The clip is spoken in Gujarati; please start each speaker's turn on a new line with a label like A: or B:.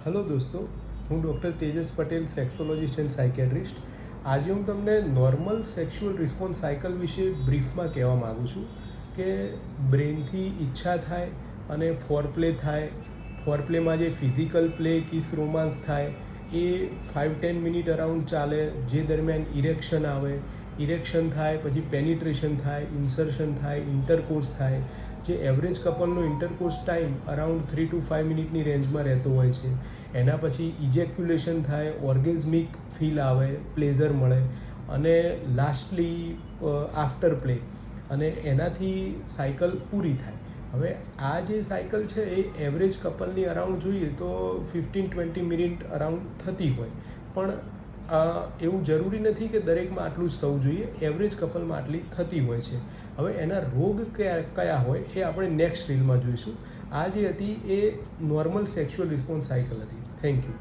A: હલો દોસ્તો, હું doctor Tejas Patel, sexologist and psychiatrist. આજે હું તમને નોર્મલ સેક્સ્યુઅલ રિસ્પોન્સ સાયકલ વિશે બ્રીફમાં કહેવા માગું છું કે બ્રેનથી ઈચ્છા થાય અને ફોરપ્લે થાય. ફોરપ્લેમાં જે ફિઝિકલ પ્લે, કિસ, રોમાન્સ થાય એ 5-10 મિનિટ અરાઉન્ડ ચાલે, જે દરમિયાન ઇરેક્શન આવે, ઇરેક્શન થાય, પછી પેનિટ્રેશન થાય, ઇન્સર્શન થાય, ઇન્ટરકોર્સ થાય. જે એવરેજ કપલનો ઇન્ટરકોર્સ ટાઈમ અરાઉન્ડ 3 to 5 મિનિટની રેન્જમાં રહેતો હોય છે. એના પછી ઇજેક્યુલેશન થાય, ઓર્ગેઝમિક ફીલ આવે, પ્લેઝર મળે, અને લાસ્ટલી આફ્ટર પ્લે, અને એનાથી સાયકલ પૂરી થાય. હવે આ જે સાયકલ છે એ એવરેજ કપલની અરાઉન્ડ જોઈએ તો 15-20 મિનિટ અરાઉન્ડ થતી હોય, પણ એવું જરૂરી નથી કે દરેકમાં આટલું જ થવું જોઈએ. એવરેજ કપલમાં આટલી થતી હોય છે. હવે એના રોગ કયા હોય એ આપણે નેક્સ્ટ રીલમાં જોઈશું. આ જે હતી એ નોર્મલ સેક્સ્યુઅલ રિસ્પોન્સ સાયકલ હતી. Thank you.